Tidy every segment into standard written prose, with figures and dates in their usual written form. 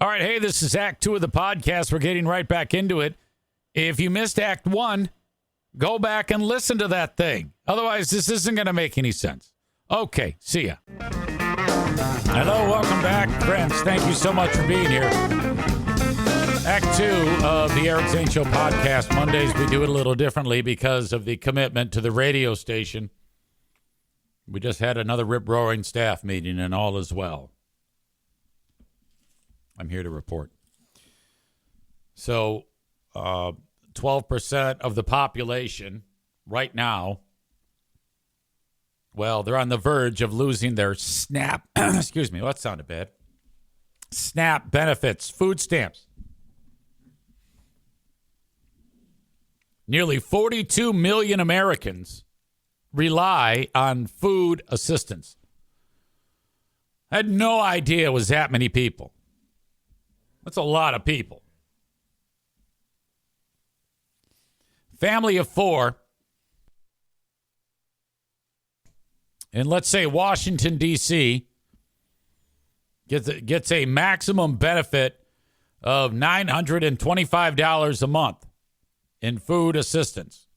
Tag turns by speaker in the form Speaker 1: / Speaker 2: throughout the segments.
Speaker 1: All right, hey, this is Act 2 of the podcast. We're getting right back into it. If you missed Act 1, go back and listen to that thing. Otherwise, this isn't going to make any sense. Okay, see ya. Hello, welcome back, friends. Thank you so much for being here. Act 2 of the Eric Zane Show podcast. Mondays, we do it a little differently because of the commitment to the radio station. We just had another rip-roaring staff meeting, and all is well. I'm here to report. So, 12% of the population right now, well, they're on the verge of losing their SNAP. Excuse me, that sounded bad. SNAP benefits, food stamps. Nearly 42 million Americans rely on food assistance. I had no idea it was that many people. That's a lot of people. Family of 4 in, let's say, Washington, D.C., gets a maximum benefit of $925 a month in food assistance.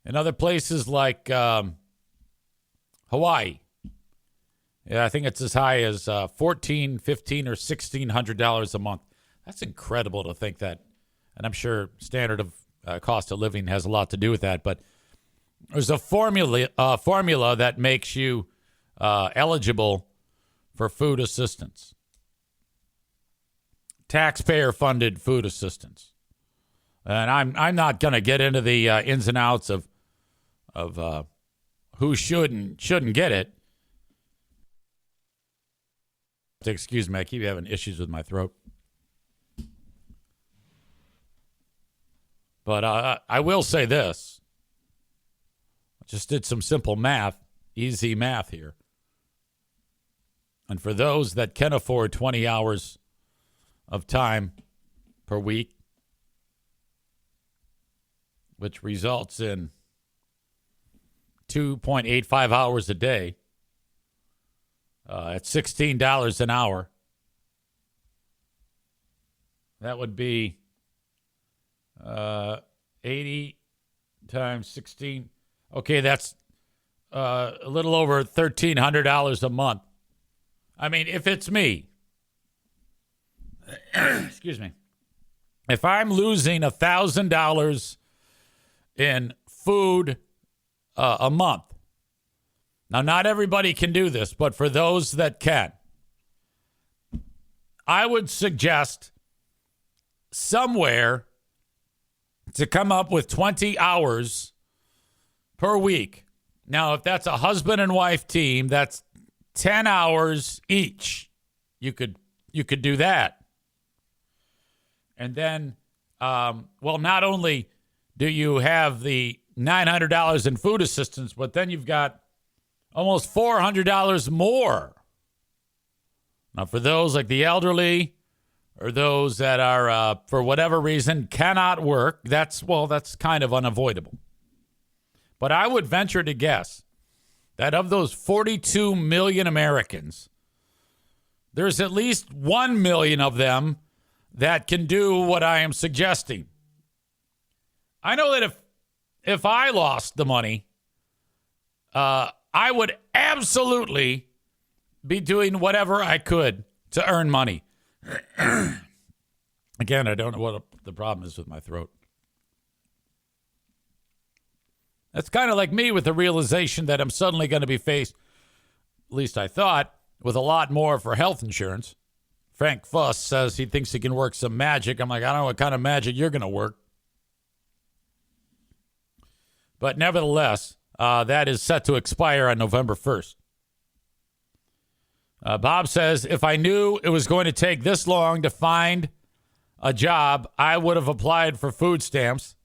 Speaker 1: In other places like Hawaii, yeah, I think it's as high as $1,400, $1,500, or $1,600 a month. That's incredible to think that. And I'm sure standard of cost of living has a lot to do with that. But there's a formula that makes you eligible for food assistance. Taxpayer-funded food assistance. And I'm not going to get into the ins and outs of who shouldn't get it. Excuse me, I keep having issues with my throat. But I will say this. I just did some simple math, easy math here. And for those that can afford 20 hours of time per week, which results in 2.85 hours a day, at $16 an hour, that would be 80 times 16. Okay, that's a little over $1,300 a month. I mean, if it's me, excuse me, if I'm losing $1,000 in food a month. Now, not everybody can do this, but for those that can, I would suggest somewhere to come up with 20 hours per week. Now, if that's a husband and wife team, that's 10 hours each. You could do that. And then, not only do you have the $900 in food assistance, but then you've got almost $400 more. Now, for those like the elderly or those that are, for whatever reason, cannot work, that's kind of unavoidable. But I would venture to guess that of those 42 million Americans, there's at least 1 million of them that can do what I am suggesting. I know that if I lost the money, I would absolutely be doing whatever I could to earn money. Again, I don't know what the problem is with my throat. That's kind of like me with the realization that I'm suddenly going to be faced, at least I thought, with a lot more for health insurance. Frank Fuss says he thinks he can work some magic. I'm like, I don't know what kind of magic you're going to work. But nevertheless, that is set to expire on November 1st. Bob says, if I knew it was going to take this long to find a job, I would have applied for food stamps.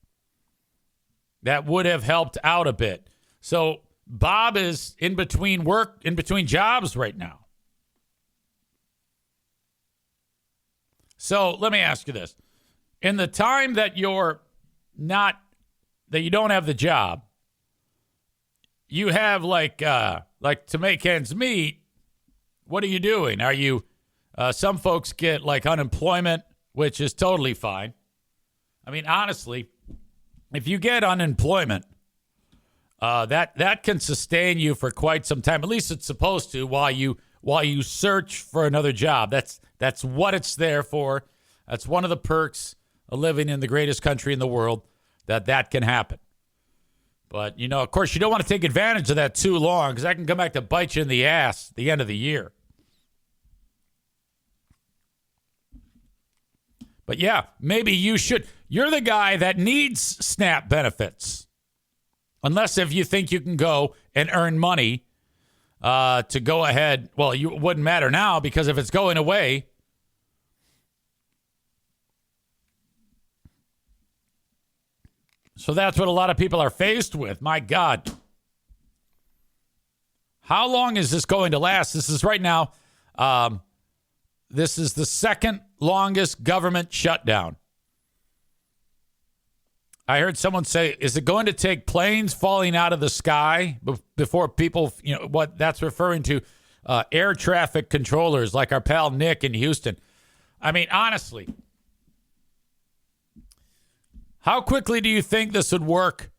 Speaker 1: That would have helped out a bit. So Bob is in between jobs right now. So let me ask you this. In the time that you don't have the job, you have like to make ends meet. What are you doing? Are you Some folks get like unemployment, which is totally fine. I mean, honestly, if you get unemployment, that can sustain you for quite some time. At least it's supposed to while you search for another job. That's what it's there for. That's one of the perks of living in the greatest country in the world, that can happen. But, of course, you don't want to take advantage of that too long because that can come back to bite you in the ass at the end of the year. But, yeah, maybe you should. You're the guy that needs SNAP benefits. Unless if you think you can go and earn money to go ahead. Well, it wouldn't matter now because if it's going away. So that's what a lot of people are faced with. My God. How long is this going to last? This is right now. This is the second longest government shutdown. I heard someone say, is it going to take planes falling out of the sky before people, what that's referring to, air traffic controllers like our pal Nick in Houston. I mean, honestly, how quickly do you think this would work,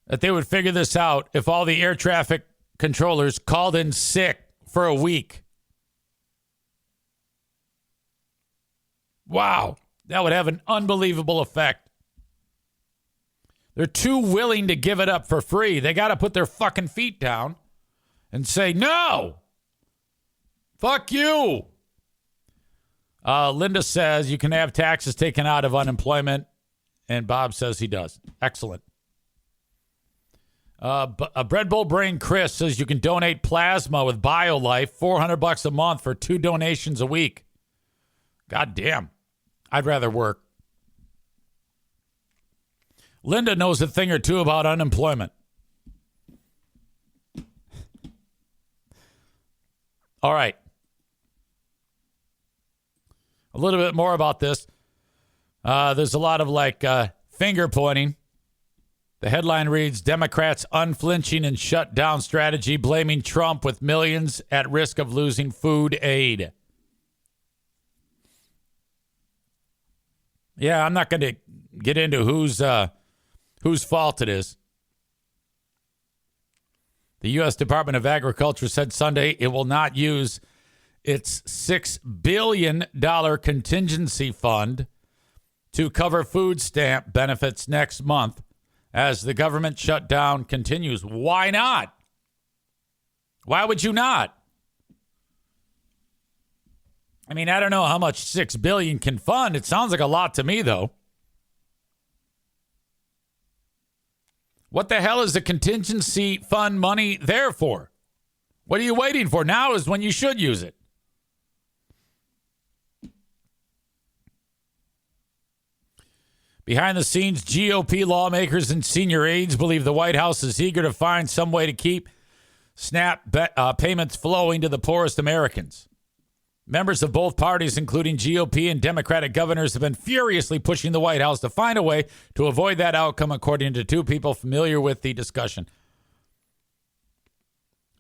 Speaker 1: that they would figure this out if all the air traffic controllers called in sick for a week? Wow, that would have an unbelievable effect. They're too willing to give it up for free. They got to put their fucking feet down and say, no, fuck you. Linda says you can have taxes taken out of unemployment. And Bob says he does. Excellent. Bread Bowl Brain Chris says you can donate plasma with BioLife, $400 a month for 2 donations a week. God damn. I'd rather work. Linda knows a thing or two about unemployment. All right. A little bit more about this. There's a lot of finger pointing. The headline reads, Democrats unflinching and shutdown strategy, blaming Trump with millions at risk of losing food aid. Yeah, I'm not going to get into whose fault it is. The U.S. Department of Agriculture said Sunday it will not use its $6 billion contingency fund to cover food stamp benefits next month as the government shutdown continues. Why not? Why would you not? I mean, I don't know how much $6 billion can fund. It sounds like a lot to me, though. What the hell is the contingency fund money there for? What are you waiting for? Now is when you should use it. Behind the scenes, GOP lawmakers and senior aides believe the White House is eager to find some way to keep SNAP payments flowing to the poorest Americans. Members of both parties, including GOP and Democratic governors, have been furiously pushing the White House to find a way to avoid that outcome, according to 2 people familiar with the discussion.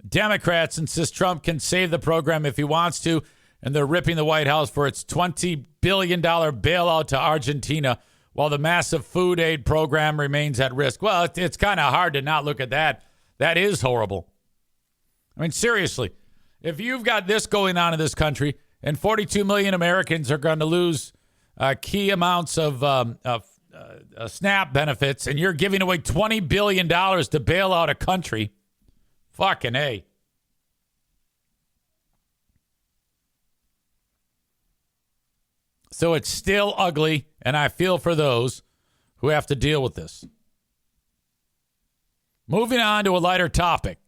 Speaker 1: Democrats insist Trump can save the program if he wants to, and they're ripping the White House for its $20 billion bailout to Argentina, while the massive food aid program remains at risk. Well, it's kind of hard to not look at that. That is horrible. I mean, seriously, if you've got this going on in this country and 42 million Americans are going to lose key amounts of SNAP benefits and you're giving away $20 billion to bail out a country, fucking A. So it's still ugly, and I feel for those who have to deal with this. Moving on to a lighter topic.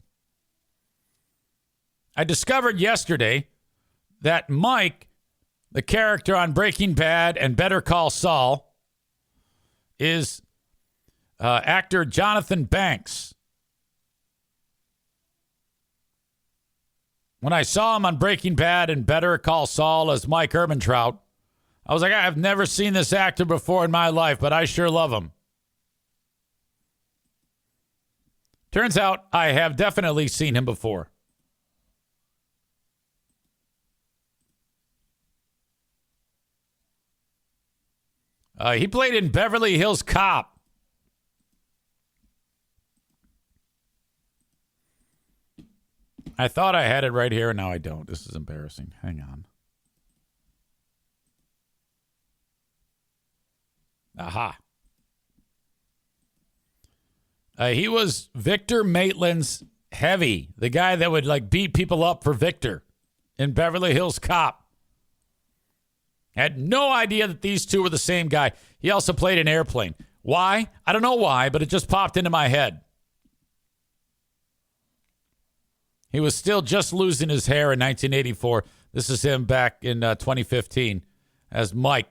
Speaker 1: I discovered yesterday that Mike, the character on Breaking Bad and Better Call Saul, is actor Jonathan Banks. When I saw him on Breaking Bad and Better Call Saul as Mike Ehrmantraut, I was like, I've never seen this actor before in my life, but I sure love him. Turns out I have definitely seen him before. He played in Beverly Hills Cop. I thought I had it right here, and now I don't. This is embarrassing. Hang on. Aha. He was Victor Maitland's heavy, the guy that would like beat people up for Victor in Beverly Hills Cop. Had no idea that these two were the same guy. He also played an Airplane. Why? I don't know why, but it just popped into my head. He was still just losing his hair in 1984. This is him back in 2015 as Mike.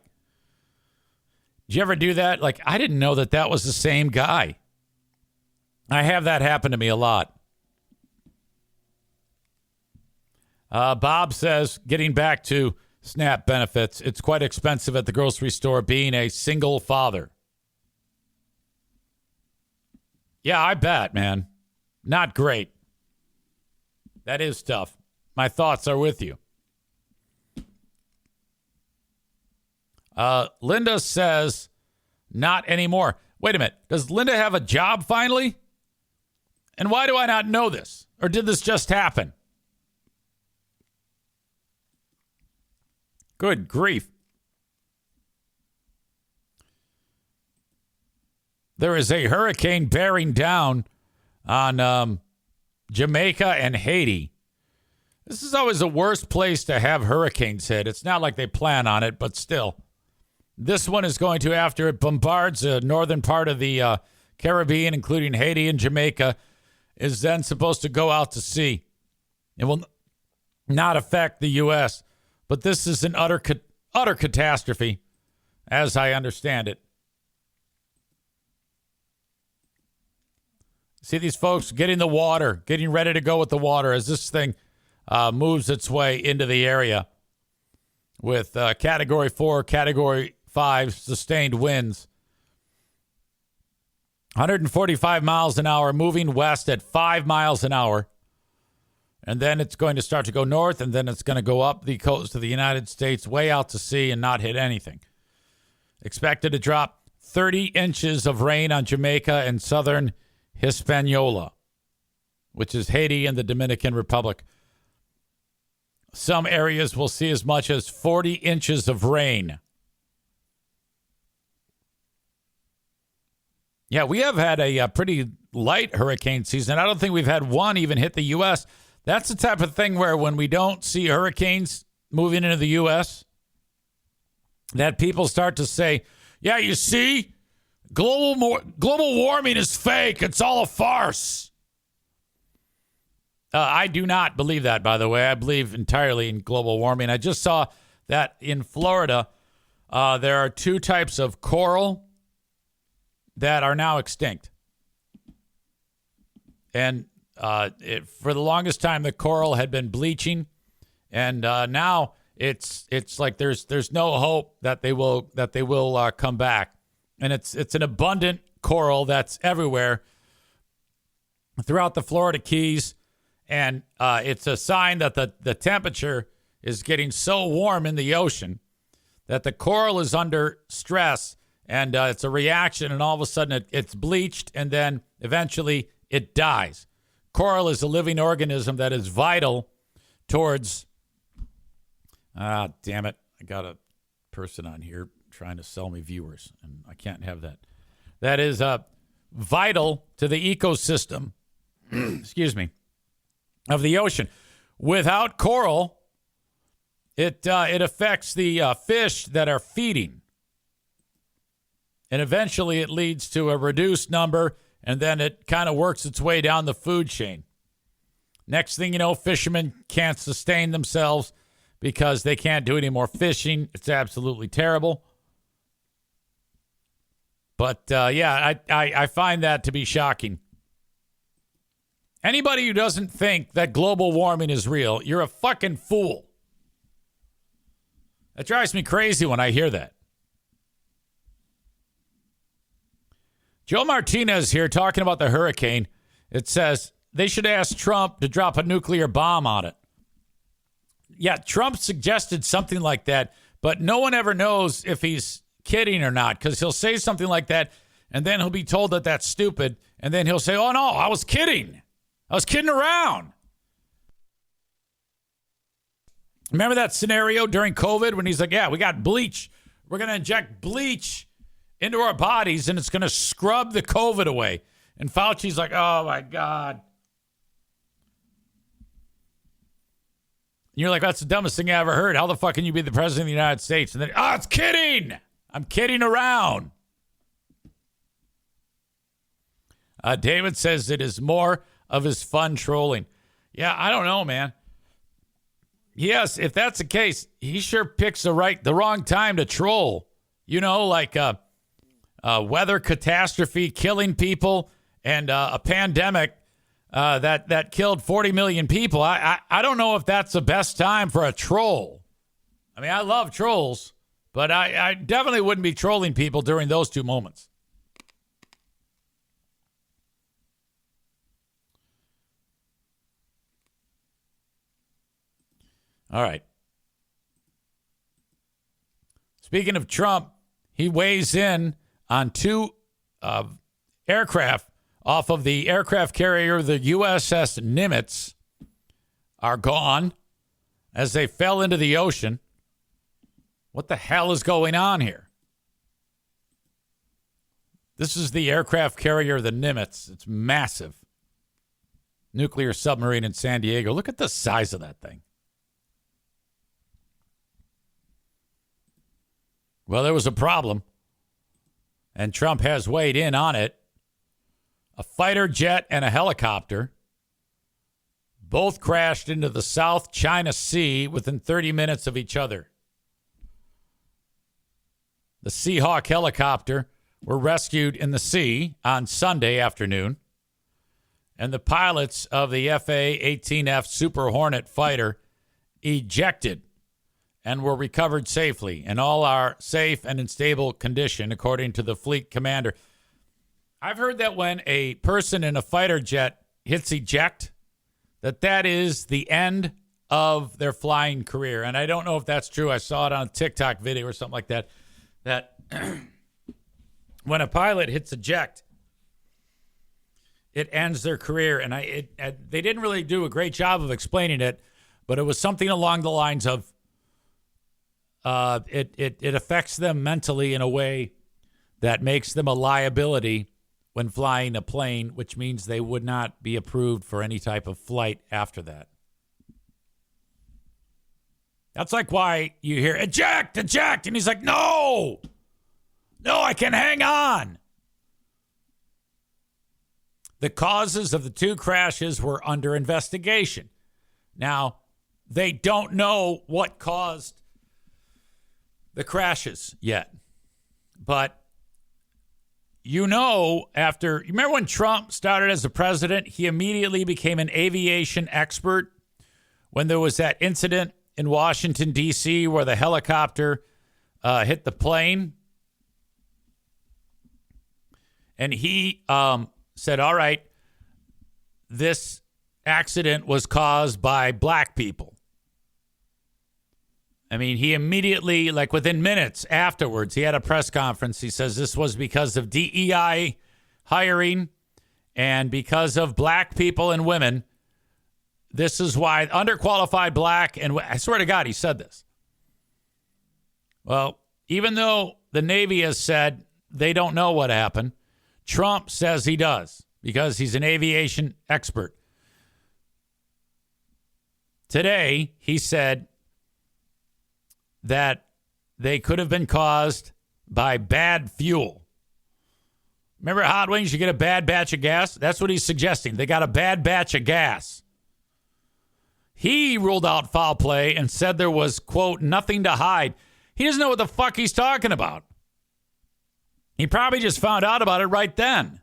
Speaker 1: Did you ever do that? Like, I didn't know that that was the same guy. I have that happen to me a lot. Bob says, getting back to SNAP benefits, it's quite expensive at the grocery store being a single father. Yeah, I bet, man. Not great. That is tough. My thoughts are with you. Linda says, not anymore. Wait a minute. Does Linda have a job finally? And why do I not know this? Or did this just happen? Good grief. There is a hurricane bearing down on Jamaica and Haiti. This is always the worst place to have hurricanes hit. It's not like they plan on it, but still. This one is going to, after it bombards the northern part of the Caribbean, including Haiti and Jamaica, is then supposed to go out to sea. It will not affect the U.S., but this is an utter catastrophe, as I understand it. See these folks getting the water, getting ready to go with the water as this thing moves its way into the area with Category 4, Category 5 sustained winds. 145 miles an hour, moving west at 5 miles an hour. And then it's going to start to go north, and then it's going to go up the coast of the United States, way out to sea, and not hit anything. Expected to drop 30 inches of rain on Jamaica and southern Hispaniola, which is Haiti and the Dominican Republic. Some areas will see as much as 40 inches of rain. Yeah, we have had a pretty light hurricane season. I don't think we've had one even hit the U.S. That's the type of thing where when we don't see hurricanes moving into the U.S., that people start to say, yeah, you see, global warming is fake. It's all a farce. I do not believe that, by the way. I believe entirely in global warming. I just saw that in Florida, there are two types of coral that are now extinct. And for the longest time, the coral had been bleaching, and now it's like there's no hope that they will come back. And it's an abundant coral that's everywhere throughout the Florida Keys, and it's a sign that the temperature is getting so warm in the ocean that the coral is under stress, and it's a reaction, and all of a sudden it's bleached, and then eventually it dies. Coral is a living organism that is vital towards... damn it. I got a person on here trying to sell me viewers, and I can't have that. That is vital to the ecosystem, excuse me, of the ocean. Without coral, it affects the fish that are feeding. And eventually it leads to a reduced number, and then it kind of works its way down the food chain. Next thing you know, fishermen can't sustain themselves because they can't do any more fishing. It's absolutely terrible. But, I find that to be shocking. Anybody who doesn't think that global warming is real, you're a fucking fool. That drives me crazy when I hear that. Joe Martinez here talking about the hurricane. It says they should ask Trump to drop a nuclear bomb on it. Yeah, Trump suggested something like that, but no one ever knows if he's kidding or not, because he'll say something like that, and then he'll be told that that's stupid, and then he'll say, oh, no, I was kidding. I was kidding around. Remember that scenario during COVID when he's like, yeah, we got bleach. We're going to inject bleach into our bodies, and it's going to scrub the COVID away. And Fauci's like, oh, my God. And you're like, that's the dumbest thing I ever heard. How the fuck can you be the president of the United States? And then, it's kidding. I'm kidding around. David says it is more of his fun trolling. Yeah, I don't know, man. Yes, if that's the case, he sure picks the wrong time to troll. You know, like a weather catastrophe killing people and a pandemic that killed 40 million people. I don't know if that's the best time for a troll. I mean, I love trolls, but I definitely wouldn't be trolling people during those two moments. All right. Speaking of Trump, he weighs in on two aircraft off of the aircraft carrier, the USS Nimitz, are gone as they fell into the ocean. What the hell is going on here? This is the aircraft carrier, the Nimitz. It's massive. Nuclear submarine in San Diego. Look at the size of that thing. Well, there was a problem, and Trump has weighed in on it. A fighter jet and a helicopter both crashed into the South China Sea within 30 minutes of each other. The Seahawk helicopter were rescued in the sea on Sunday afternoon, and the pilots of the FA-18F Super Hornet fighter ejected and were recovered safely, and all are safe and in stable condition, according to the fleet commander. I've heard that when a person in a fighter jet hits eject, that is the end of their flying career. And I don't know if that's true. I saw it on a TikTok video or something like that, that when a pilot hits eject, it ends their career. And they didn't really do a great job of explaining it, but it was something along the lines of, it affects them mentally in a way that makes them a liability when flying a plane, which means they would not be approved for any type of flight after that. That's like why you hear, eject, eject, and he's like, no, I can hang on. The causes of the two crashes were under investigation. Now, they don't know what caused the crashes yet. But you remember when Trump started as a president, he immediately became an aviation expert when there was that incident in Washington, D.C., where the helicopter hit the plane. And he said, all right, this accident was caused by black people. I mean, he immediately, like within minutes afterwards, he had a press conference. He says this was because of DEI hiring and because of black people and women. This is why underqualified black, and I swear to God, he said this. Well, even though the Navy has said they don't know what happened, Trump says he does because he's an aviation expert. Today, he said that they could have been caused by bad fuel. Remember at Hot Wings, you get a bad batch of gas? That's what he's suggesting. They got a bad batch of gas. He ruled out foul play and said there was, quote, nothing to hide. He doesn't know what the fuck he's talking about. He probably just found out about it right then.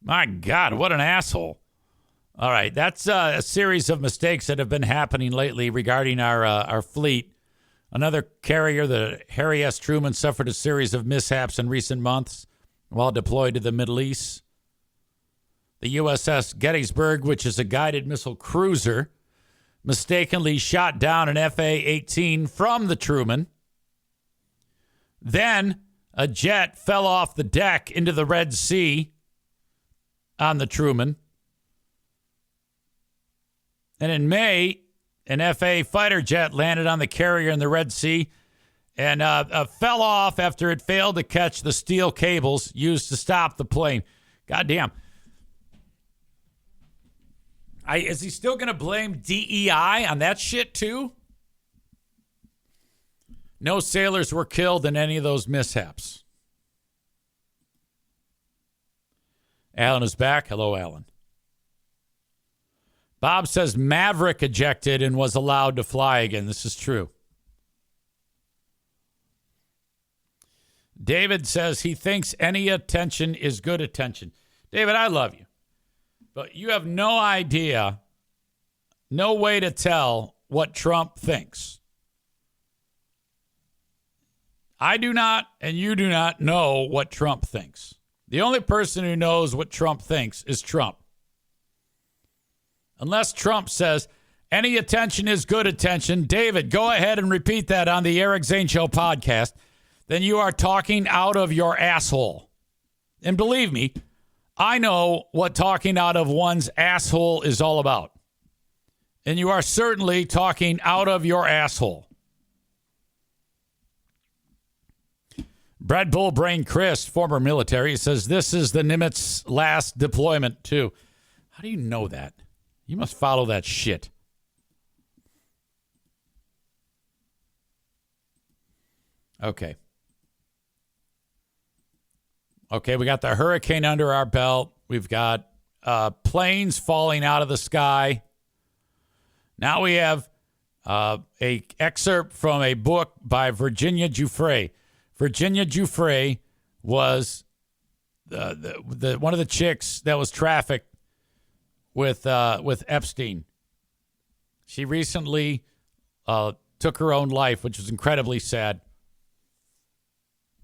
Speaker 1: My God, what an asshole. All right, that's a series of mistakes that have been happening lately regarding our fleet. Another carrier, the Harry S. Truman, suffered a series of mishaps in recent months while deployed to the Middle East. The USS Gettysburg, which is a guided missile cruiser, mistakenly shot down an FA-18 from the Truman. Then a jet fell off the deck into the Red Sea on the Truman. And in May, an FA fighter jet landed on the carrier in the Red Sea and fell off after it failed to catch the steel cables used to stop the plane. Goddamn. Is he still going to blame DEI on that shit too? No sailors were killed in any of those mishaps. Alan is back. Hello, Alan. Bob says Maverick ejected and was allowed to fly again. This is true. David says he thinks any attention is good attention. David, I love you. But you have no idea, no way to tell what Trump thinks. I do not, and you do not know what Trump thinks. The only person who knows what Trump thinks is Trump. Unless Trump says, any attention is good attention. David, go ahead and repeat that on the Eric Zane Show podcast. Then you are talking out of your asshole. And believe me, I know what talking out of one's asshole is all about. And you are certainly talking out of your asshole. Brad Bull Brain Chris, former military, says this is the Nimitz last deployment too. How do you know that? You must follow that shit. Okay. Okay, we got the hurricane under our belt. We've got planes falling out of the sky. Now we have a excerpt from a book by Virginia Giuffre. Virginia Giuffre was the one of the chicks that was trafficked with Epstein. She recently took her own life, which was incredibly sad.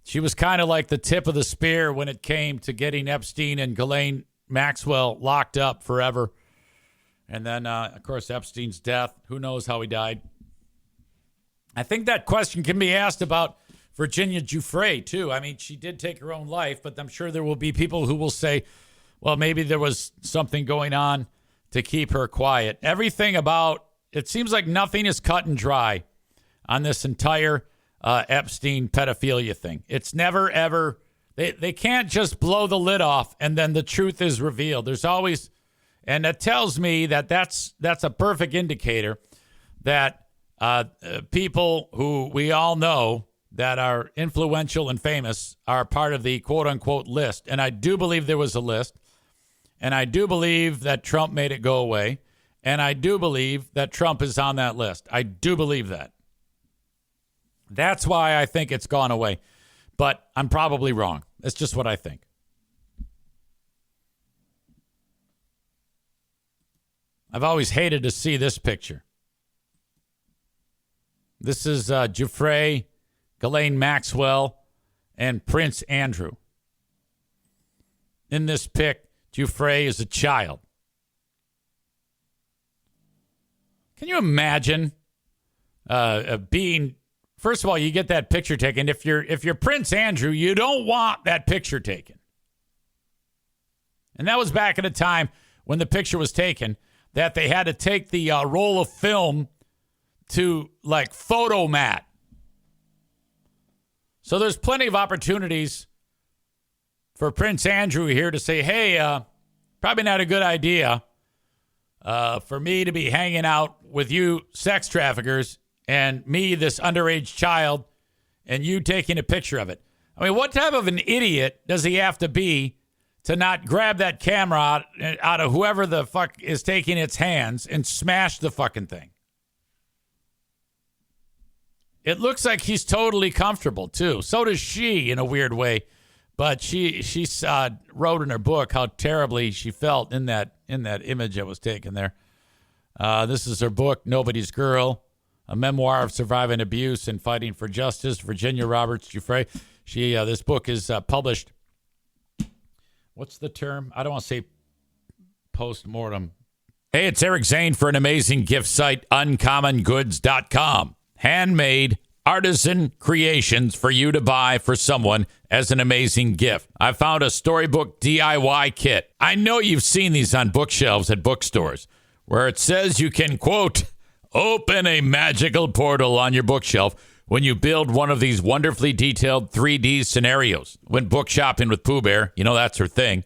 Speaker 1: She was kind of like the tip of the spear when it came to getting Epstein and Ghislaine Maxwell locked up forever. And then, of course, Epstein's death. Who knows how he died? I think that question can be asked about Virginia Giuffre, too. I mean, she did take her own life, but I'm sure there will be people who will say, well, maybe there was something going on to keep her quiet. Everything about, it seems like nothing is cut and dry on this entire Epstein pedophilia thing. It's never, ever, they can't just blow the lid off and then the truth is revealed. There's always, and that tells me that that's a perfect indicator that people who we all know that are influential and famous are part of the quote-unquote list. And I do believe there was a list. And I do believe that Trump made it go away. And I do believe that Trump is on that list. I do believe that. That's why I think it's gone away. But I'm probably wrong. That's just what I think. I've always hated to see this picture. This is Giuffre, Ghislaine Maxwell, and Prince Andrew. In this pic, Giuffre is a child. Can you imagine being... First of all, you get that picture taken. If you're Prince Andrew, you don't want that picture taken. And that was back at a time when the picture was taken that they had to take the roll of film to like photo mat. So there's plenty of opportunities for Prince Andrew here to say, hey, probably not a good idea for me to be hanging out with you sex traffickers and me, this underage child, and you taking a picture of it. I mean, what type of an idiot does he have to be to not grab that camera out of whoever the fuck is taking its hands and smash the fucking thing? It looks like he's totally comfortable, too. So does she, in a weird way. But she wrote in her book how terribly she felt in that image that was taken there. This is her book, Nobody's Girl, a memoir of surviving abuse and fighting for justice. Virginia Roberts Giuffre. This book is published. What's the term? I don't want to say post-mortem. Hey, it's Eric Zane for an amazing gift site, uncommongoods.com. Handmade artisan creations for you to buy for someone as an amazing gift. I found a storybook DIY kit. I know you've seen these on bookshelves at bookstores where it says you can, quote, open a magical portal on your bookshelf when you build one of these wonderfully detailed 3D scenarios. Went book shopping with Pooh Bear. You know, that's her thing.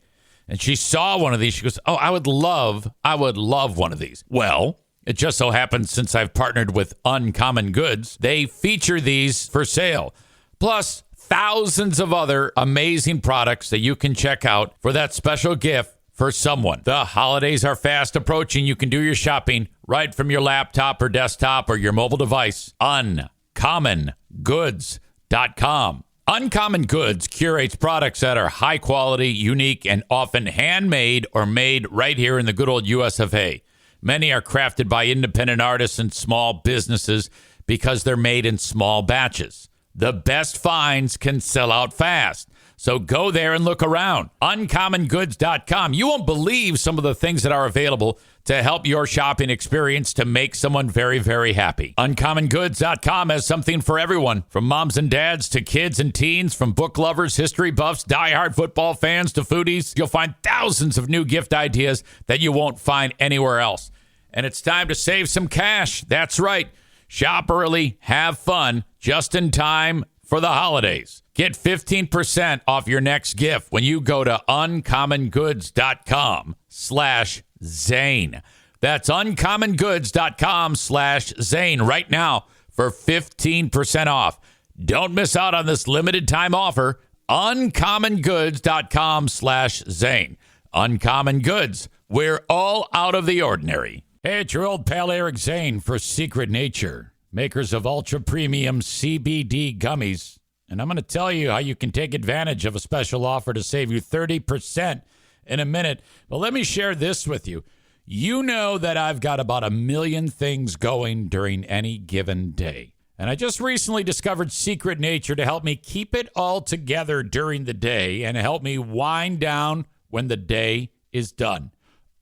Speaker 1: And she saw one of these. She goes, oh, I would love one of these. Well, it just so happens since I've partnered with Uncommon Goods, they feature these for sale. Plus, thousands of other amazing products that you can check out for that special gift for someone. The holidays are fast approaching. You can do your shopping right from your laptop or desktop or your mobile device. UncommonGoods.com. Uncommon Goods curates products that are high quality, unique, and often handmade or made right here in the good old US of A. Many are crafted by independent artists and small businesses because they're made in small batches. The best finds can sell out fast. So go there and look around. UncommonGoods.com. You won't believe some of the things that are available to help your shopping experience to make someone very, very happy. UncommonGoods.com has something for everyone, from moms and dads to kids and teens, from book lovers, history buffs, diehard football fans to foodies. You'll find thousands of new gift ideas that you won't find anywhere else. And it's time to save some cash. That's right. Shop early, have fun, just in time for the holidays. Get 15% off your next gift when you go to uncommongoods.com/Zane. That's uncommongoods.com/Zane right now for 15% off. Don't miss out on this limited time offer. uncommongoods.com/Zane. Uncommon Goods. We're all out of the ordinary. Hey, it's your old pal Eric Zane for Secret Nature, makers of ultra premium CBD gummies. And I'm going to tell you how you can take advantage of a special offer to save you 30% in a minute. But let me share this with you. You know that I've got about 1 million things going during any given day. And I just recently discovered Secret Nature to help me keep it all together during the day and help me wind down when the day is done.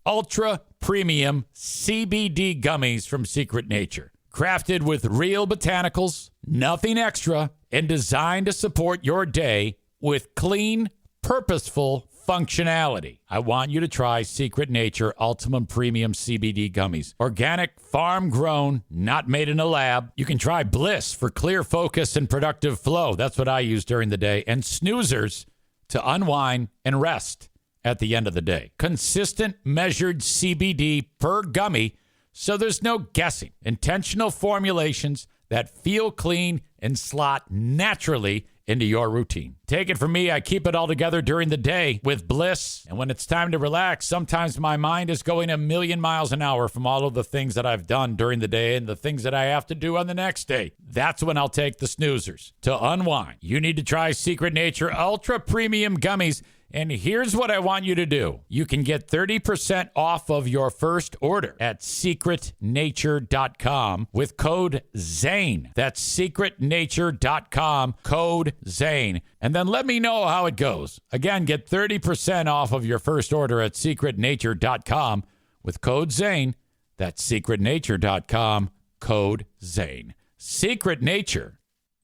Speaker 1: Ultra premium CBD gummies from Secret Nature. Crafted with real botanicals, nothing extra, and designed to support your day with clean, purposeful functionality. I want you to try Secret Nature Ultimate Premium CBD Gummies. Organic, farm-grown, not made in a lab. You can try Bliss for clear focus and productive flow. That's what I use during the day. And Snoozers to unwind and rest at the end of the day. Consistent, measured CBD per gummy, so there's no guessing. Intentional formulations that feel clean and slot naturally into your routine. Take it from me, I keep it all together during the day with Bliss. And when it's time to relax, sometimes my mind is going 1,000,000 miles an hour from all of the things that I've done during the day and the things that I have to do on the next day. That's when I'll take the Snoozers to unwind. You need to try Secret Nature Ultra Premium Gummies. And here's what I want you to do. You can get 30% off of your first order at secretnature.com with code ZANE. That's secretnature.com, code ZANE. And then let me know how it goes. Again, get 30% off of your first order at secretnature.com with code ZANE. That's secretnature.com, code ZANE. Secret Nature.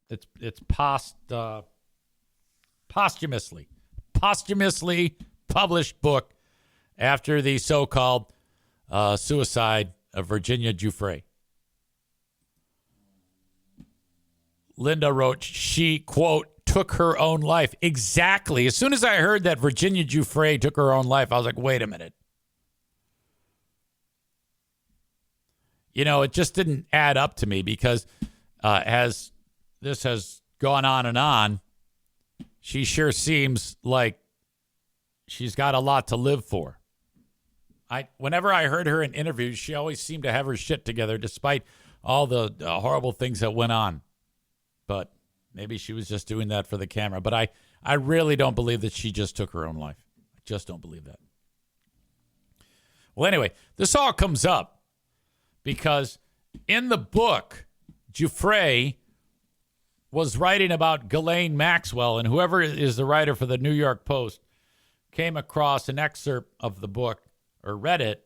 Speaker 1: It's posthumously published book after the so-called suicide of Virginia Giuffre. Linda wrote, she, quote, took her own life. Exactly. As soon as I heard that Virginia Giuffre took her own life, I was like, wait a minute. You know, it just didn't add up to me because as this has gone on and on, she sure seems like she's got a lot to live for. Whenever I heard her in interviews, she always seemed to have her shit together despite all the horrible things that went on. But maybe she was just doing that for the camera. But I really don't believe that she just took her own life. I just don't believe that. Well, anyway, this all comes up because in the book, Giuffre was writing about Ghislaine Maxwell, and whoever is the writer for the New York Post came across an excerpt of the book or read it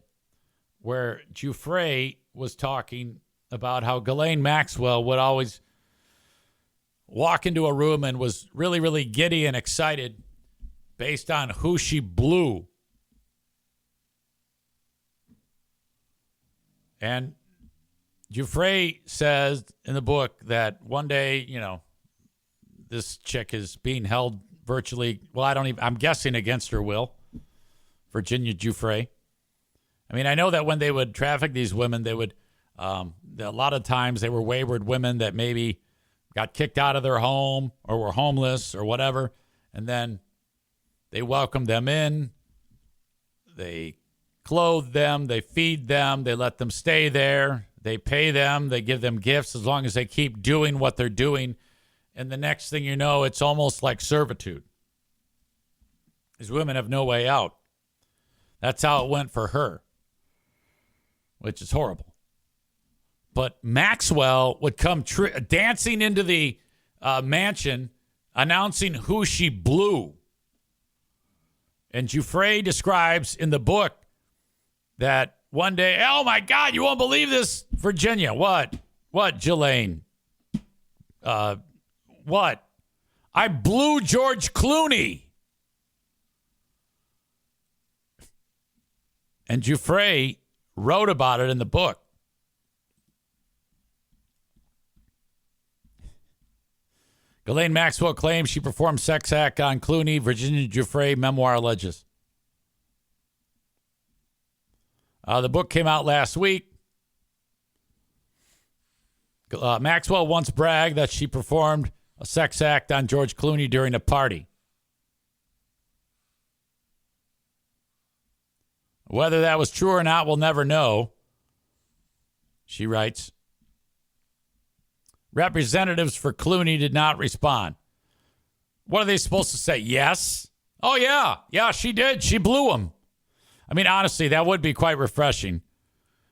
Speaker 1: where Giuffre was talking about how Ghislaine Maxwell would always walk into a room and was really, really giddy and excited based on who she blew. And Giuffre says in the book that one day, this chick is being held virtually, I'm guessing against her will, Virginia Giuffre. I mean, I know that when they would traffic these women, they would, a lot of times they were wayward women that maybe got kicked out of their home or were homeless or whatever. And then they welcomed them in. They clothe them. They feed them. They let them stay there. They pay them. They give them gifts as long as they keep doing what they're doing. And the next thing you know, it's almost like servitude. These women have no way out. That's how it went for her, which is horrible. But Maxwell would come dancing into the mansion, announcing who she blew. And Giuffre describes in the book that one day, oh my God, you won't believe this, Virginia. What, Ghislaine? What? I blew George Clooney. And Giuffre wrote about it in the book. Ghislaine Maxwell claims she performed sex act on Clooney. Virginia Giuffre memoir alleges. The book came out last week. Maxwell once bragged that she performed a sex act on George Clooney during a party. Whether that was true or not, we'll never know. She writes, representatives for Clooney did not respond. What are they supposed to say? Yes? Oh, yeah. Yeah, she did. She blew him. I mean, honestly, that would be quite refreshing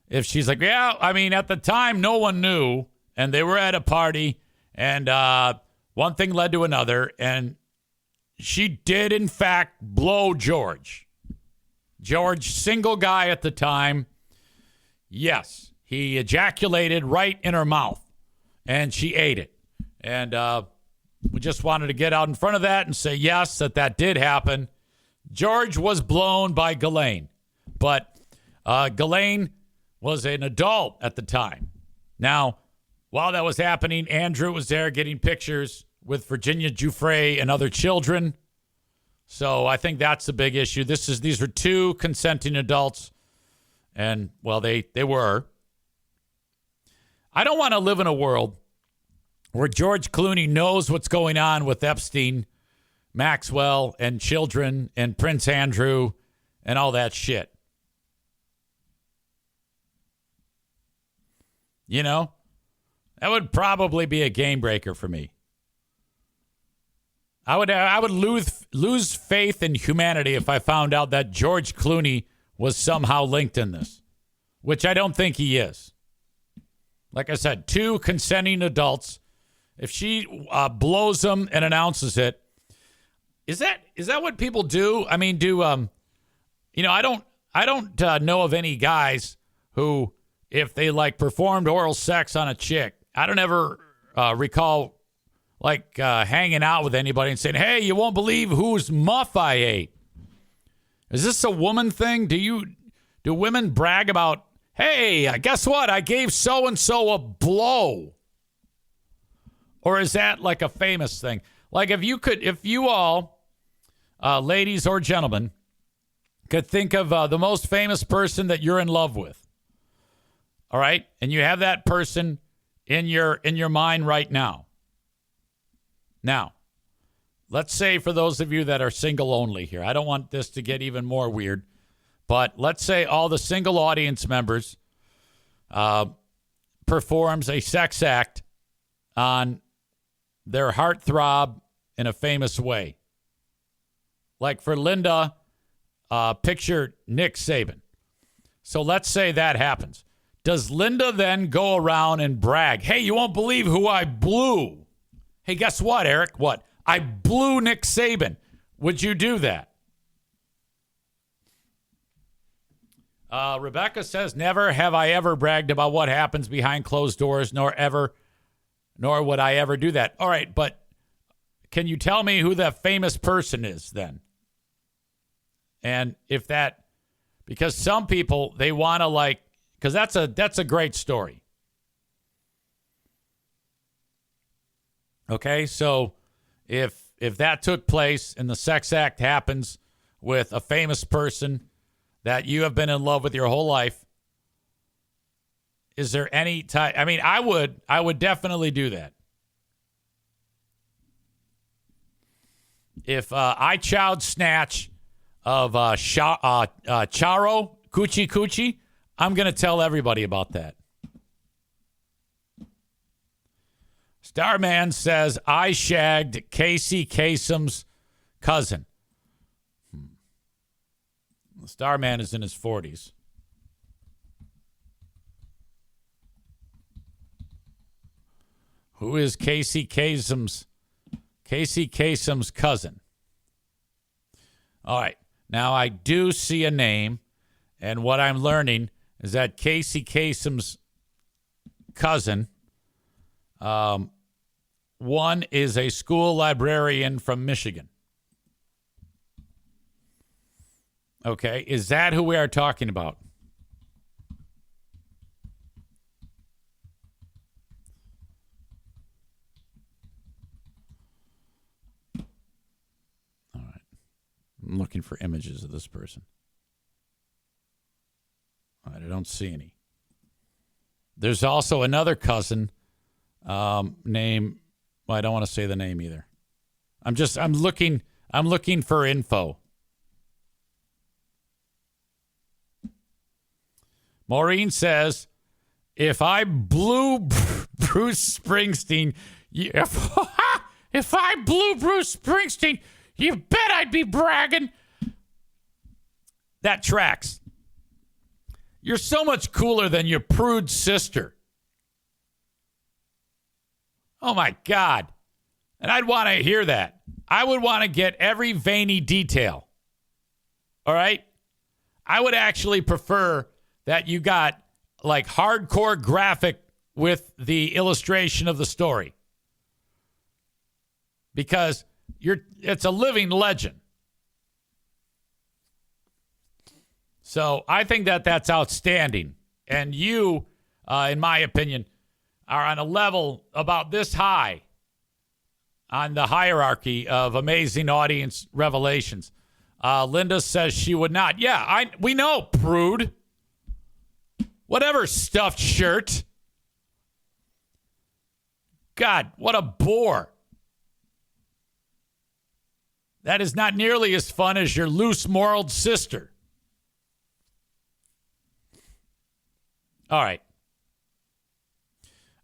Speaker 1: if she's like, yeah, I mean, at the time, no one knew, and they were at a party, and one thing led to another, and she did, in fact, blow George. George, single guy at the time. Yes, he ejaculated right in her mouth, and she ate it. And we just wanted to get out in front of that and say, yes, that did happen. George was blown by Ghislaine, but Ghislaine was an adult at the time. Now, while that was happening, Andrew was there getting pictures with Virginia Giuffre and other children. So I think that's the big issue. These are two consenting adults, and, well, they were. I don't want to live in a world where George Clooney knows what's going on with Epstein, Maxwell, and children, and Prince Andrew, and all that shit. That would probably be a game breaker for me. I would lose faith in humanity if I found out that George Clooney was somehow linked in this, which I don't think he is. Like I said, two consenting adults. If she blows them and announces it, is that what people do? I mean, I don't know of any guys who, if they performed oral sex on a chick, I don't ever recall hanging out with anybody and saying, hey, you won't believe whose muff I ate. Is this a woman thing? Do women brag about, hey, guess what? I gave so-and-so a blow. Or is that a famous thing? If you all, ladies or gentlemen, could think of the most famous person that you're in love with. All right? And you have that person in your mind right now. Now, let's say for those of you that are single only here, I don't want this to get even more weird, but let's say all the single audience members performs a sex act on their heartthrob in a famous way. Like for Linda, picture Nick Saban. So let's say that happens. Does Linda then go around and brag, hey, you won't believe who I blew? Hey, guess what, Eric? What? I blew Nick Saban. Would you do that? Rebecca says, never have I ever bragged about what happens behind closed doors, nor would I ever do that. All right, but can you tell me who the famous person is then? And if that, because some people, they want to because that's a great story. Okay, so if that took place and the sex act happens with a famous person that you have been in love with your whole life, is there any type? I mean, I would definitely do that. If I child snatch of Charo Coochie Coochie, I'm going to tell everybody about that. Starman says, I shagged Casey Kasem's cousin. Starman is in his 40s. Who is Casey Kasem's cousin? All right. Now, I do see a name, and what I'm learning is that Casey Kasem's cousin, one is a school librarian from Michigan. Okay, is that who we are talking about? All right. I'm looking for images of this person. All right, I don't see any. There's also another cousin named, well, I don't want to say the name either. I'm looking for info. Maureen says, if I blew Bruce Springsteen, if I blew Bruce Springsteen, you bet I'd be bragging. That tracks. You're so much cooler than your prude sister. Oh, my God. And I'd want to hear that. I would want to get every veiny detail. All right? I would actually prefer that you got like hardcore graphic with the illustration of the story. Because it's a living legend. So I think that's outstanding. And you, in my opinion, are on a level about this high on the hierarchy of amazing audience revelations. Linda says she would not. Yeah, we know, prude. Whatever, stuffed shirt. God, what a bore. That is not nearly as fun as your loose-moraled sister. All right.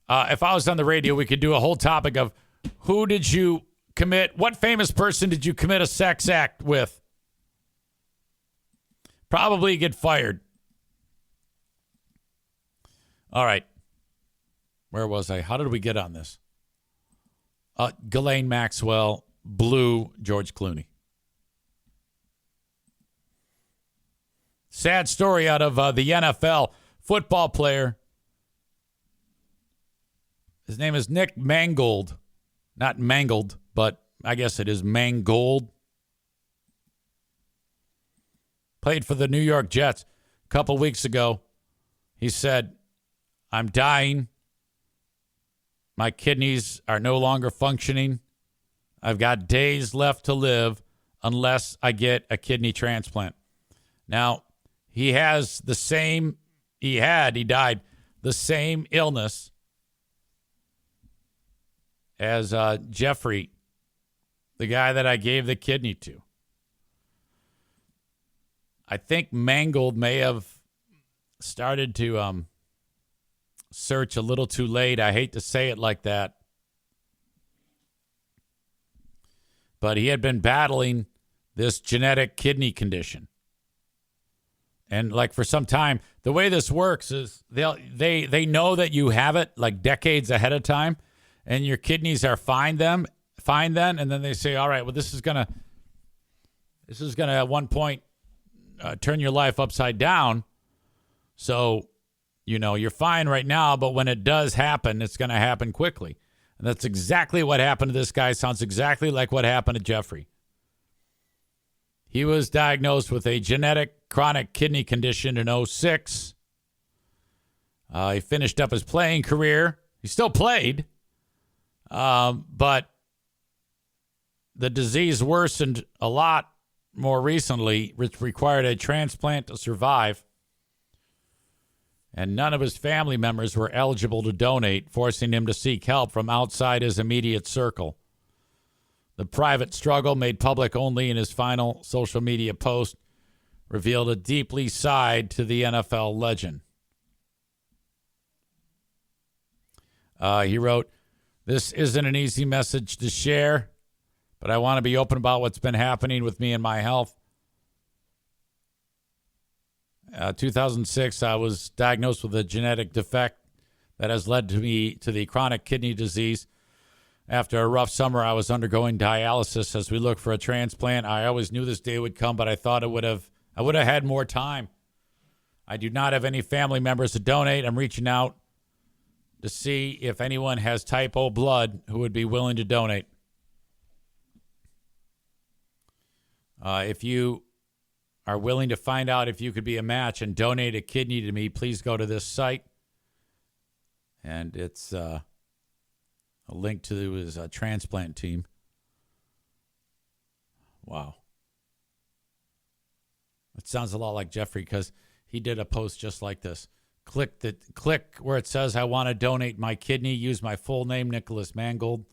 Speaker 1: If I was on the radio, we could do a whole topic of who did you commit, what famous person did you commit a sex act with? Probably get fired. All right. Where was I? How did we get on this? Ghislaine Maxwell blew George Clooney. Sad story out of the NFL. Football player. His name is Nick Mangold. Not Mangled, but I guess it is Mangold. Played for the New York Jets a couple weeks ago. He said, I'm dying. My kidneys are no longer functioning. I've got days left to live unless I get a kidney transplant. Now, he died the same illness as Jeffrey, the guy that I gave the kidney to. I think Mangold may have started to search a little too late. I hate to say it like that. But he had been battling this genetic kidney condition. And like for some time, the way this works is they know that you have it like decades ahead of time, and your kidneys are fine then, and then they say, all right, well, this is gonna at one point turn your life upside down. So, you're fine right now, but when it does happen, it's going to happen quickly. And that's exactly what happened to this guy. Sounds exactly like what happened to Jeffrey. He was diagnosed with a genetic chronic kidney condition in 2006. He finished up his playing career. He still played, but the disease worsened a lot more recently, which required a transplant to survive. And none of his family members were eligible to donate, forcing him to seek help from outside his immediate circle. The private struggle, made public only in his final social media post, revealed a deeply side to the NFL legend. He wrote, "This isn't an easy message to share, but I want to be open about what's been happening with me and my health. 2006, I was diagnosed with a genetic defect that has led to the chronic kidney disease. After a rough summer, I was undergoing dialysis as we looked for a transplant. I always knew this day would come, but I thought I would have had more time. I do not have any family members to donate. I'm reaching out to see if anyone has type O blood who would be willing to donate. If you are willing to find out if you could be a match and donate a kidney to me, please go to this site." And it's a link to his transplant team. Wow. It sounds a lot like Jeffrey because he did a post just like this. Click where it says I want to donate my kidney. Use my full name, Nicholas Mangold,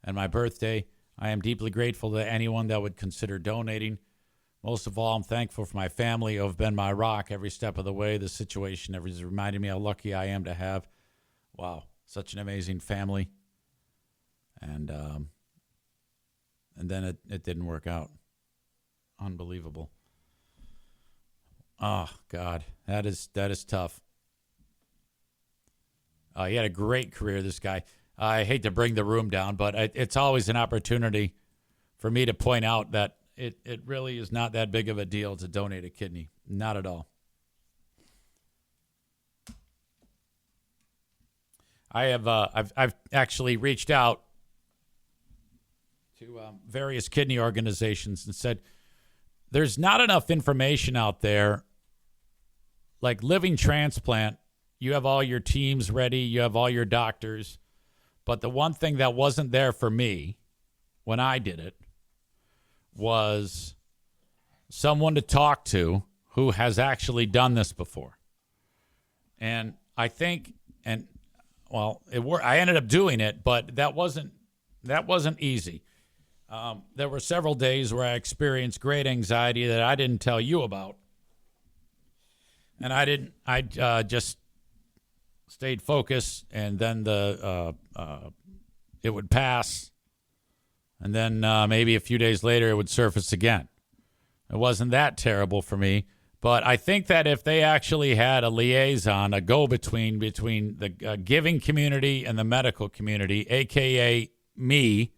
Speaker 1: and my birthday. I am deeply grateful to anyone that would consider donating. Most of all, I'm thankful for my family who have been my rock every step of the way. The situation has reminded me how lucky I am to have. Wow, such an amazing family. And then it didn't work out. Unbelievable. Oh God, that is tough. He had a great career, this guy. I hate to bring the room down, but it's always an opportunity for me to point out that it really is not that big of a deal to donate a kidney. Not at all. I've actually reached out to various kidney organizations and said, there's not enough information out there. Like Living Transplant, you have all your teams ready, you have all your doctors. But the one thing that wasn't there for me when I did it was someone to talk to who has actually done this before. And I think, I ended up doing it, but that wasn't easy. There were several days where I experienced great anxiety that I didn't tell you about. And I just stayed focused, and then it would pass. And then maybe a few days later, it would surface again. It wasn't that terrible for me. But I think that if they actually had a liaison, a go-between between the giving community and the medical community, a.k.a. me,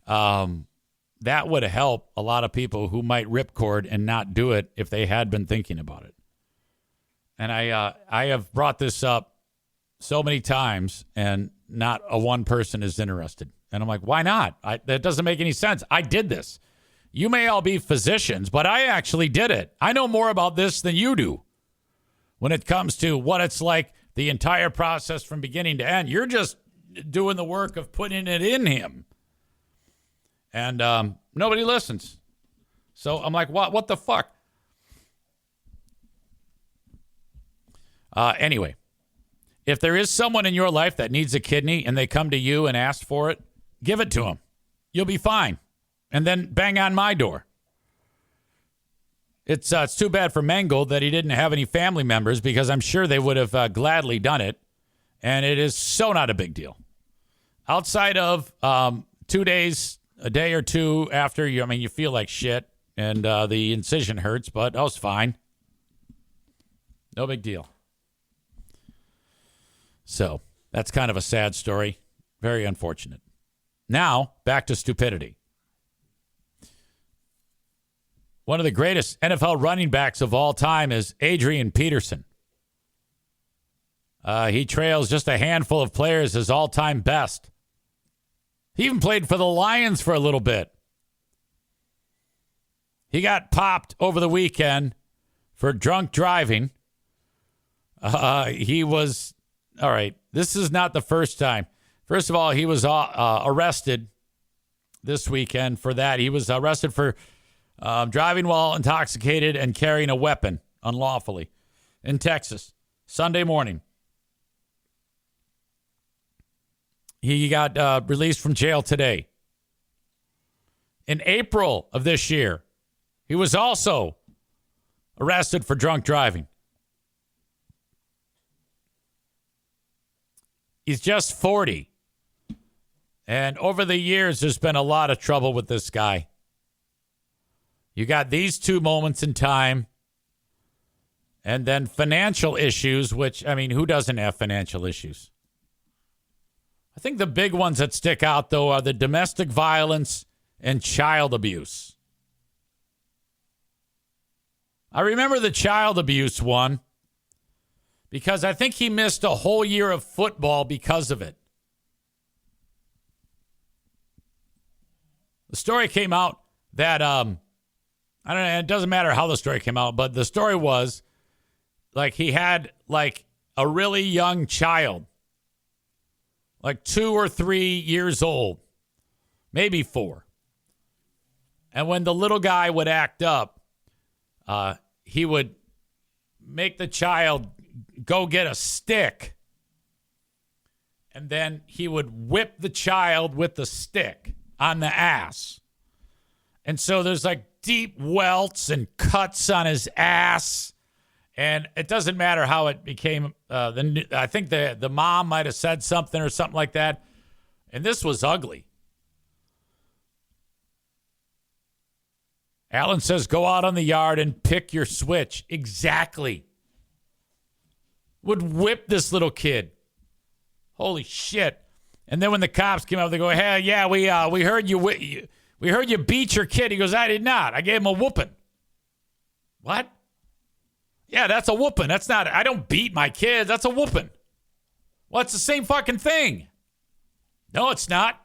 Speaker 1: that would help a lot of people who might ripcord and not do it if they had been thinking about it. And I have brought this up so many times, and not a one person is interested. And I'm like, why not? That doesn't make any sense. I did this. You may all be physicians, but I actually did it. I know more about this than you do when it comes to what it's like, the entire process from beginning to end. You're just doing the work of putting it in him. And nobody listens. So I'm like, what the fuck? Anyway, if there is someone in your life that needs a kidney and they come to you and ask for it, give it to them. You'll be fine. And then bang on my door. It's too bad for Mangold that he didn't have any family members, because I'm sure they would have gladly done it. And it is so not a big deal. Outside of 2 days, a day or two after, you feel like shit and the incision hurts, but that was fine. No big deal. So that's kind of a sad story. Very unfortunate. Now, back to stupidity. One of the greatest NFL running backs of all time is Adrian Peterson. He trails just a handful of players as all-time best. He even played for the Lions for a little bit. He got popped over the weekend for drunk driving. He was, all right, this is not the first time. First of all, he was arrested this weekend for that. He was arrested for driving while intoxicated and carrying a weapon unlawfully in Texas Sunday morning. He got released from jail today. In April of this year, he was also arrested for drunk driving. He's just 40. And over the years, there's been a lot of trouble with this guy. You got these two moments in time. And then financial issues, which, I mean, who doesn't have financial issues? I think the big ones that stick out, though, are the domestic violence and child abuse. I remember the child abuse one because I think he missed a whole year of football because of it. The story came out that, I don't know, it doesn't matter how the story came out, but the story was, like, he had, like, a really young child, like 2 or 3 years old, maybe 4. And when the little guy would act up, he would make the child go get a stick, and then he would whip the child with the stick on the ass. And so there's like deep welts and cuts on his ass. And it doesn't matter how it became. I think the mom might have said something or something like that. And this was ugly. Alan says, go out on the yard and pick your switch. Exactly. Would whip this little kid. Holy shit. And then when the cops came out, they go, hey, yeah, we heard you beat your kid. He goes, I did not. I gave him a whooping. What? Yeah, that's a whooping. That's not, I don't beat my kids. That's a whooping. Well, it's the same fucking thing. No, it's not.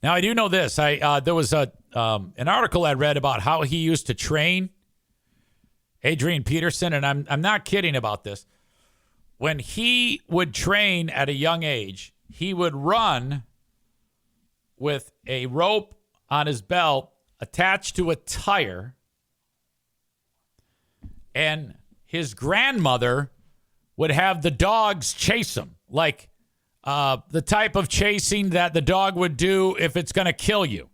Speaker 1: Now, I do know this. There was an article I read about how he used to train Adrian Peterson, and I'm not kidding about this. When he would train at a young age, he would run with a rope on his belt attached to a tire, and his grandmother would have the dogs chase him, like the type of chasing that the dog would do if it's going to kill you.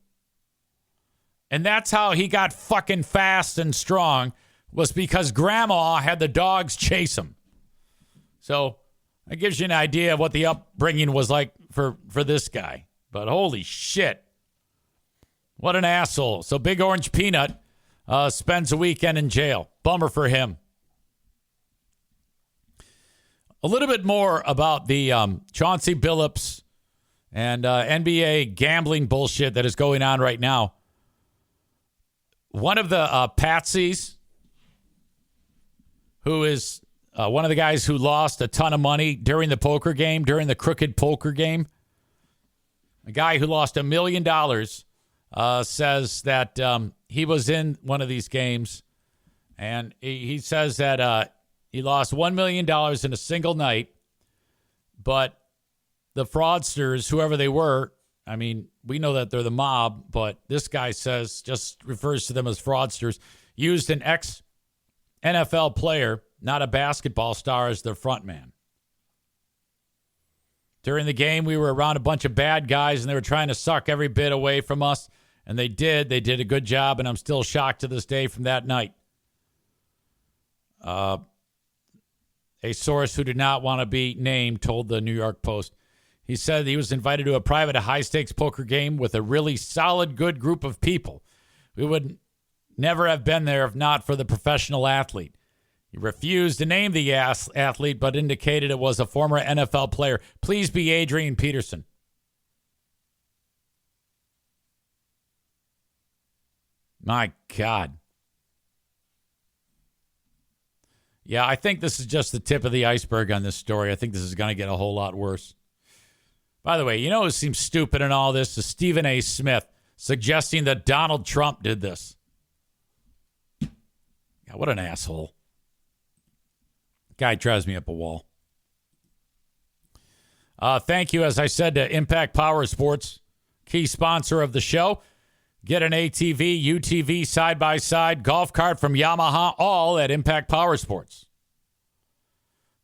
Speaker 1: And that's how he got fucking fast and strong, was because grandma had the dogs chase him. So that gives you an idea of what the upbringing was like for this guy. But holy shit. What an asshole. So Big Orange Peanut spends a weekend in jail. Bummer for him. A little bit more about the Chauncey Billups and NBA gambling bullshit that is going on right now. One of the patsies, who is one of the guys who lost a ton of money during the poker game, during the crooked poker game, a guy who lost $1 million, says that he was in one of these games, and he says that he lost $1 million in a single night, but the fraudsters, whoever they were, I mean, we know that they're the mob, but this guy says, just refers to them as fraudsters, used an ex-NFL player, not a basketball star, as their front man. During the game, we were around a bunch of bad guys, and they were trying to suck every bit away from us, and they did. They did a good job, and I'm still shocked to this day from that night. A source who did not want to be named told the New York Post. He said he was invited to a private high-stakes poker game with a really solid, good group of people. We would never have been there if not for the professional athlete. He refused to name the athlete, but indicated it was a former NFL player. Please be Adrian Peterson. My God. Yeah, I think this is just the tip of the iceberg on this story. I think this is going to get a whole lot worse. By the way, you know who seems stupid in all this is Stephen A. Smith suggesting that Donald Trump did this. Yeah, what an asshole. Guy drives me up a wall. Thank you, as I said, to Impact Power Sports, key sponsor of the show. Get an ATV, UTV, side-by-side, golf cart from Yamaha, all at Impact Power Sports.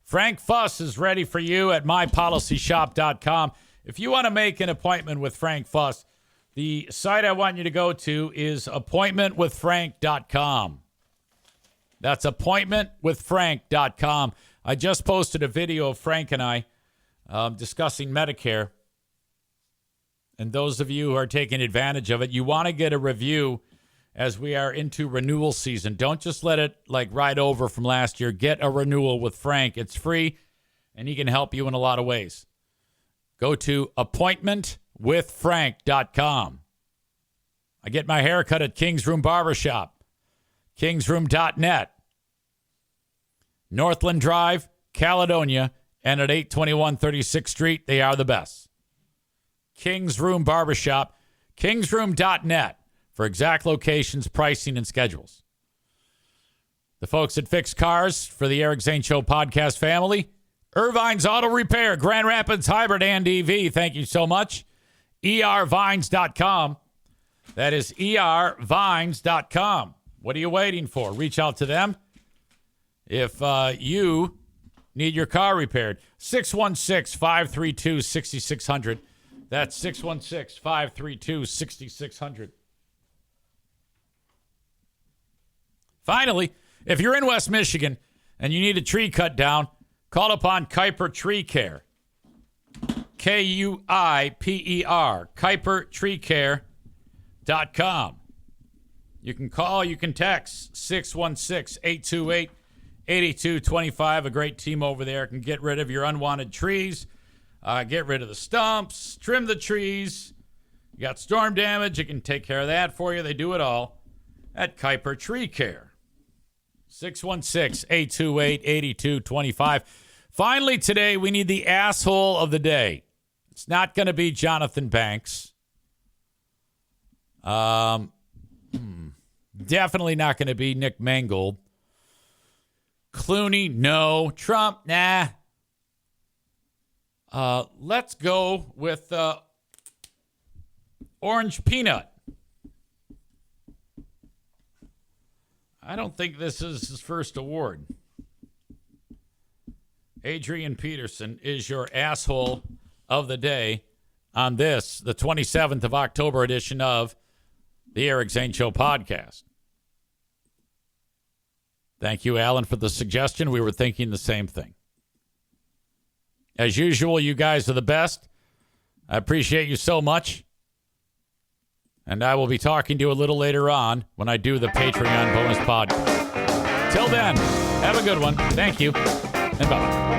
Speaker 1: Frank Fuss is ready for you at mypolicyshop.com. If you want to make an appointment with Frank Fuss, the site I want you to go to is appointmentwithfrank.com. That's appointmentwithfrank.com. I just posted a video of Frank and I discussing Medicare. And those of you who are taking advantage of it, you want to get a review as we are into renewal season. Don't just let it ride over from last year. Get a renewal with Frank. It's free, and he can help you in a lot of ways. Go to appointmentwithfrank.com. I get my hair cut at King's Room Barbershop, kingsroom.net, Northland Drive, Caledonia, and at 821 36th Street. They are the best. King's Room Barbershop, kingsroom.net for exact locations, pricing, and schedules. The folks at Fix Cars for the Eric Zane Show podcast family. Irvine's Auto Repair, Grand Rapids Hybrid and EV. Thank you so much. ervines.com. That is ervines.com. What are you waiting for? Reach out to them if you need your car repaired. 616-532-6600. That's 616-532-6600. Finally, if you're in West Michigan and you need a tree cut down, call upon Kuiper Tree Care. Kuiper, KuiperTreeCare.com. You can call, you can text 616-828-8225. A great team over there can get rid of your unwanted trees. Get rid of the stumps, trim the trees. You got storm damage, it can take care of that for you. They do it all at Kuiper Tree Care. 616-828-8225. Finally today, we need the asshole of the day. It's not going to be Jonathan Banks. Definitely not going to be Nick Mangold. Clooney, no. Trump, nah. Let's go with Orange Peanut. I don't think this is his first award. Adrian Peterson is your asshole of the day on this, the 27th of October edition of the Eric Zane Show podcast. Thank you, Alan, for the suggestion. We were thinking the same thing. As usual, you guys are the best. I appreciate you so much. And I will be talking to you a little later on when I do the Patreon bonus podcast. Till then, have a good one. Thank you, and bye.